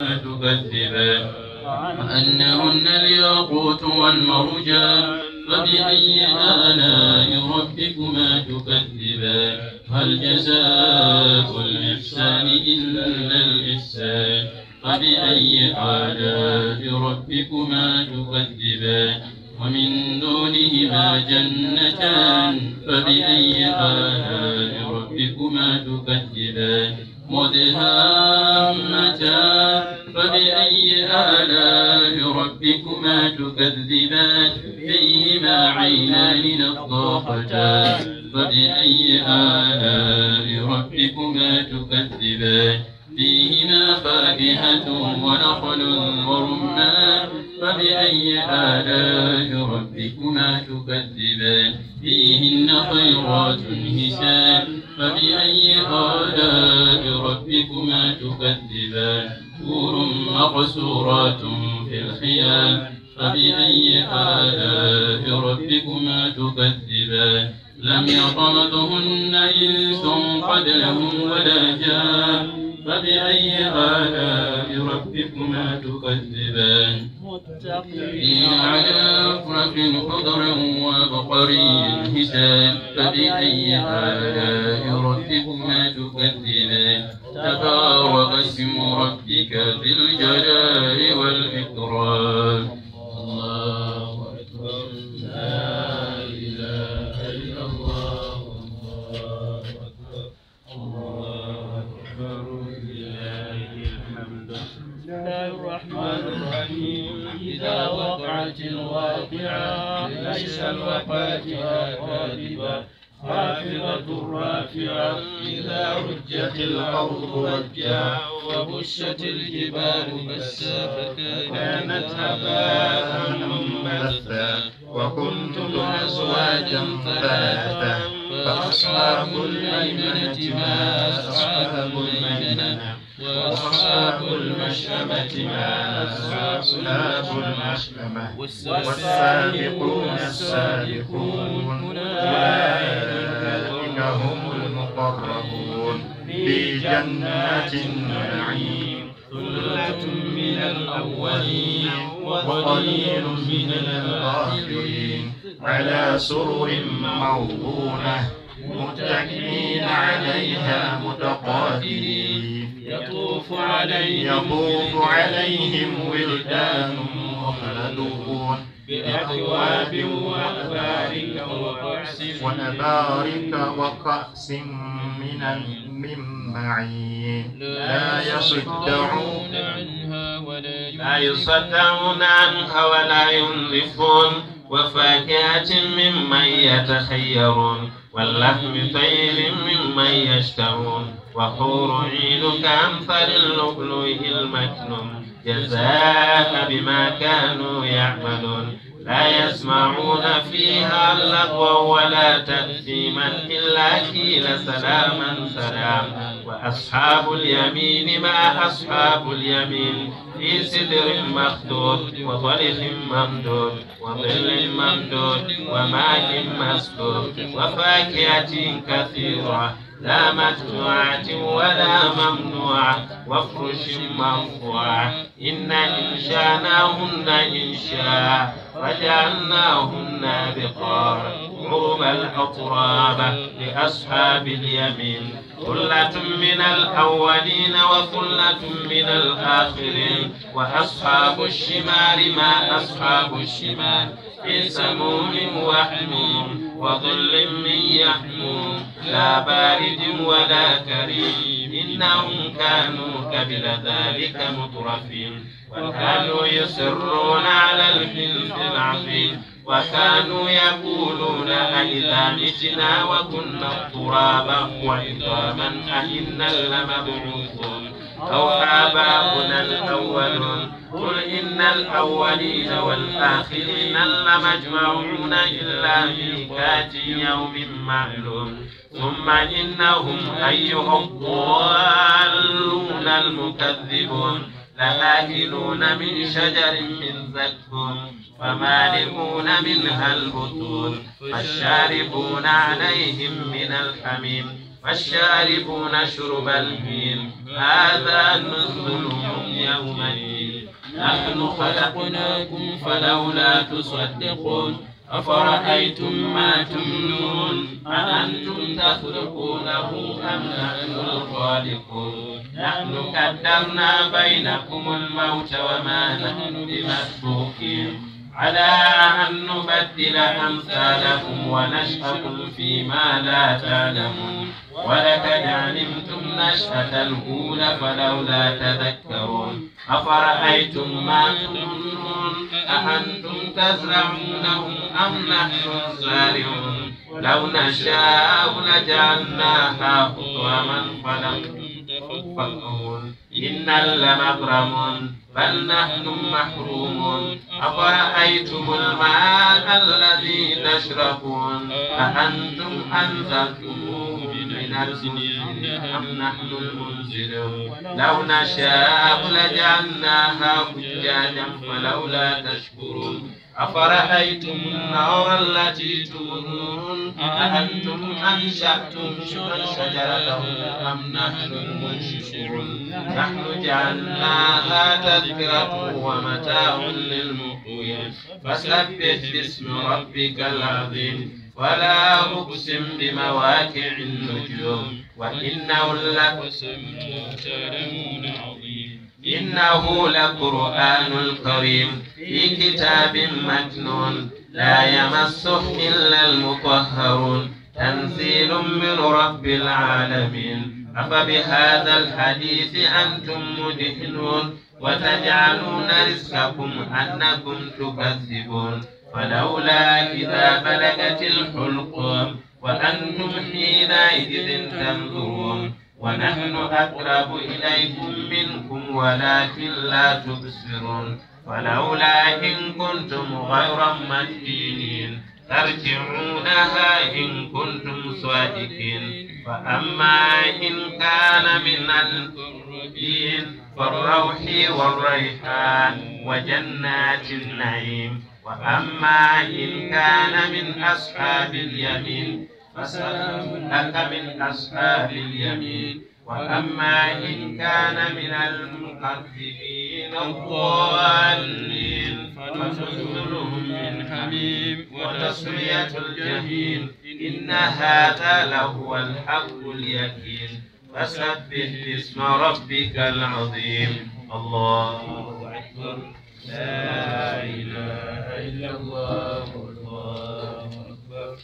تكذبان وأنهن الياقوت والمرجان فبأي آلاء ربكما تكذبان هل جزاء الإحسان إلا الإحسان فبأي آلاء ربكما تكذبان ومن دونهما جنتان فبأي آلاء ربكما تكذبان مدهامتان فبأي آلاء ربكما تكذبان فيهما عينان نضاختان فبأي آلاء ربكما تكذبان فيهما فاكهة ونخل ورمان فبأي آلاء ربكما تكذبان فيهن خيرات حسان فبأي آلاء ربكما تكذبان حور مقصورات في الخيام فبأي آلاء ربكما تكذبان لم يطمثهن إنس قبلهم ولا جان فبأي آلاء ربكما تكذبان متكئين على فرش خضر وبقري حسان فبأي آلاء ربكما تكذبان تبارك اسم ربك ذي الجلال والإكرام الله أكبر لا إله إلا الله الله أكبر لله الحمد بسم الله الرحمن الرحيم إذا وقعت الواقعة ليس لوقعتها كاذبة خافضة رافعة إذا رجت الأرض رجا وبست الجبال بسا فكانت هباء منبثا وكنتم أزواجا ثلاثا فأصحاب الميمنة ما أصحاب الميمنة وأصحاب المشأمة ما أصحاب المشأمة والسابقون السابقون أولئك هم المقربون في جنات النعيم ثلة من الأولين وقليل من الآخرين على سرر موضونة متكئين عليها متقابلين يطوف عليهم ولدان مخلدون بأكواب ونبارك وكأس من معين لا يصدعون عنها ولا ينزفون وفاكهة ممن يتخيرون واللحم طير ممن يشتهون وحور عين كأمثال اللؤلؤ المكنون جزاء بما كانوا يعملون لا يسمعون فيها لغوا ولا تأثيما إلا قيل سلاما سلاما وأصحاب اليمين ما أصحاب اليمين في سدر مخضود وطلح ممدود وظل ممدود وماء مسكوب وفاكهة كثيرة لا مدفوعة ولا ممنوعة وفرش مرفوعة إن إنشأناهن إنشاء وجعلناهن بقارا عربا أترابا لأصحاب اليمين ثلة من الأولين وثلة من الآخرين وأصحاب الشمال ما أصحاب الشمال في سموم وحميم وظل من يحموم لا بارد ولا كريم إنهم كانوا قبل ذلك مترفين وكانوا يصرون على الحنث العظيم وكانوا يقولون أئذا متنا وكنا ترابا وعظاما أئنا لمبعوثون أو آباؤنا الأولون قل إن الأولين والآخرين لمجمعون إلى ميقات يوم معلوم ثم إنهم أيها الضالون المكذبون لآكلون من شجر من زقوم فمالئون منها البطون فالشاربون عليهم من الحميم والشاربون شرب الهيم هذا نزلهم يوم الدين نحن خلقناكم فلولا تصدقون أفرأيتم ما تمنون أأنتم تخلقونه أم نحن الخالقون نحن قدرنا بينكم الموت وما نحن بمسبوقين على أن نبدل أمثالكم ونشأكم فيما لا تعلمون ولقد علمتم نشأة الأولى فلولا تذكرون أفرأيتم ما تمنون أأنتم تزرعونه أم نحن الزارعون لو نشاء لجعلناها حطاما فلم تفقهون إنا لمغرمون بل نحن محرومون أفرأيتم الماء الذي تشربون أأنتم أنزلتموه من المزن أم نحن المنزلون لو نشاء لجعلناها فجاجا فلولا تشكرون أفرأيتم النار التي تورون أأنتم أنشأتم شجرته أم نحن المنشئون نحن جعلناها تذكرة ومتاع للمقوين فسبح باسم ربك العظيم ولا أقسم بمواقع النجوم وإنه لقسم تعلمون عظيم إنه لقرآن الكريم في كتاب مكنون لا يمسه إلا المطهرون تنزيل من رب العالمين أفبهذا الحديث أنتم مدهنون وتجعلون رزقكم أنكم تكذبون فلولا إذا بلغت الحلقوم وأنتم حينئذ تنظرون ونحن أقرب إليكم منكم ولكن لا تبصرون ولولا إن كنتم غير مدينين ترجعونها إن كنتم صادقين فأما إن كان من المقربين فالروح والريحان وجنات النعيم وأما إن كان من أصحاب اليمين فسلام لك من أصحاب اليمين وأما إن كان من المكذبين الضالين فنزل من حميم وتصلية الجحيم إن هذا لهو الحق اليقين فسبح باسم ربك العظيم الله أكبر لا إله إلا الله الله أكبر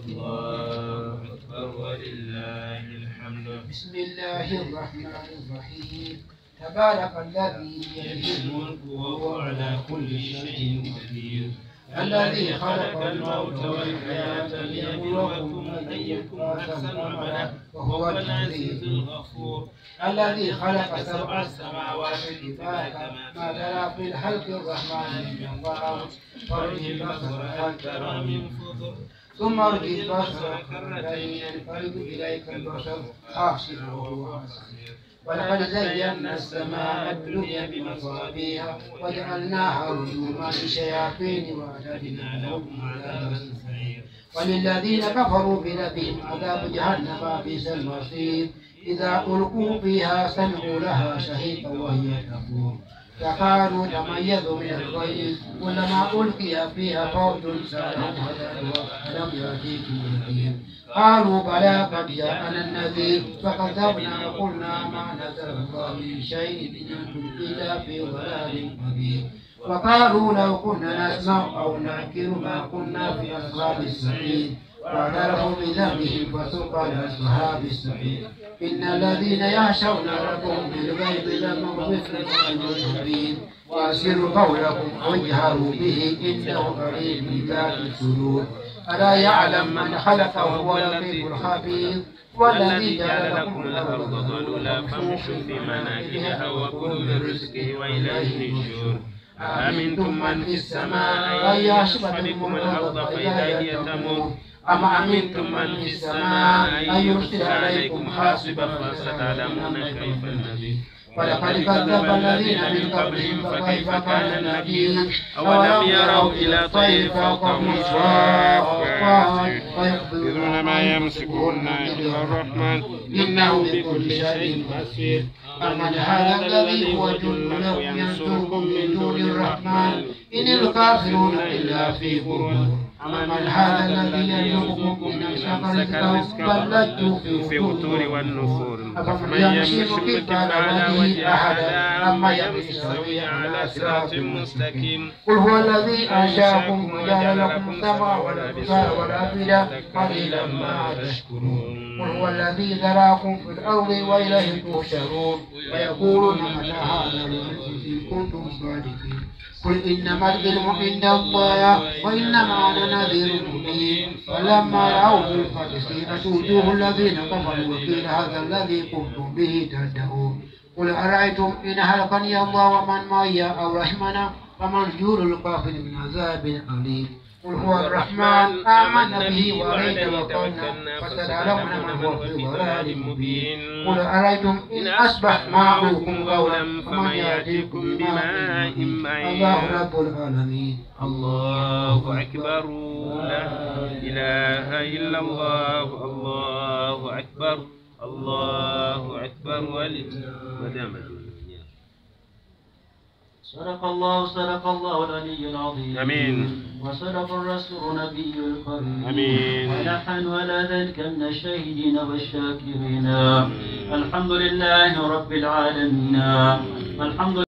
الله أكبر ولله الحمد بسم الله الرحمن الرحيم تبارك الذي بيده الملك وهو على كل شيء قدير الذي خلق الموت والحياة ليبلوكم أيكم أحسن عملا وهو العزيز الغفور الذي خلق سبع السماوات طباقا ما ترى في الخلق الرحمن من ضعف فرجه البصر هل ترى من فضل ثم ارجع البصر كرتين ينقلب إليك البصر خاسئا وهو حسير ولقد زينا السماء الدنيا بمصابيح وجعلناها رجوما للشياطين وأعتدنا لهم عذاب السعير وللذين كفروا بربهم عذاب جهنم بئس المصير إذا ألقوا فيها سمعوا لها شهيقا وهي تفور فكانوا تميزوا من الغيظ كلما ألقي فيها فوج سألهم خزنتها ألم يأتيكم نذير قالوا بلى قد جاءنا النذير فكذبنا وقلنا ما نزل الله من شيء إن أنتم إلا في ضلال كبير وقالوا لو كنا نسمع أو نعقل ما كنا في أصحاب السعير واعترفوا بذنبهم فسوقا لأصحاب السعير إن الذين يخشون ربهم بالغيب لهم مثل المبين وأسروا قولكم واجهروا به إنه قريب بذات الصدور ألا يعلم من خلق وهو اللطيف الخبير والذي جعل لكم الأرض ذلولا فامشوا في مناكبها وكلوا من رزقه وإليه النشور أأمنتم من في السماء أن يخسف بكم الأرض فإذا هي تمور أم أمنتم من في السماء أن يرسل عليكم حاصبا فستعلمون كيف النذير ولقد كذب الذين من قبلهم فكيف كان النكير أولم يروا إلى الطير فوقهم صافات ويقبضن إنما يمسكهن إلا الرحمن إنه بكل شيء بصير. أمن هذا الذي هو جند لكم ينصركم من دون الرحمن إن الكافرون إلا في غرور. أمن هذا الذي يرزقكم من أمسك بل لجوا في وتور والنفور. أفمن يمشي مكبا على وجهه أحدا أما يمشي سويا على صراط مستقيم. قل هو الذي أنشأكم وجعل لكم السمع والأبصار والأفئدة قليلا ما تشكرون. قل هو الذي ذراكم في الأرض وإليه تحشرون. ويقولون متى هذا الوعد إن كنتم صادقين. قل إنما العلم عند الله وإنما أنا نذير مبين. فلما رأوا الفتح سيئت وجوه الذين كفروا وقيل هذا الذي كنتم به تدعون. قل أرأيتم إن هلكني الله ومن معي أو رحمنا فمن يجور الكافر من عذاب أليم. قل هو الرحمن آمنا به وعليه توكلنا فستعلمون من هو في ضلال مبين. قل أرأيتم إن أصبح ماؤكم غورا فمن يأتيكم بماء معين. الله رب العالمين. الله أكبر لا إله إلا الله. الله أكبر الله أكبر ولله. صدق الله العلي العظيم. آمين. وصدق الرسول نبي الكريم. آمين. ونحن على ذلك من الشاهدين والشاكرين. الحمد لله رب العالمين. الحمد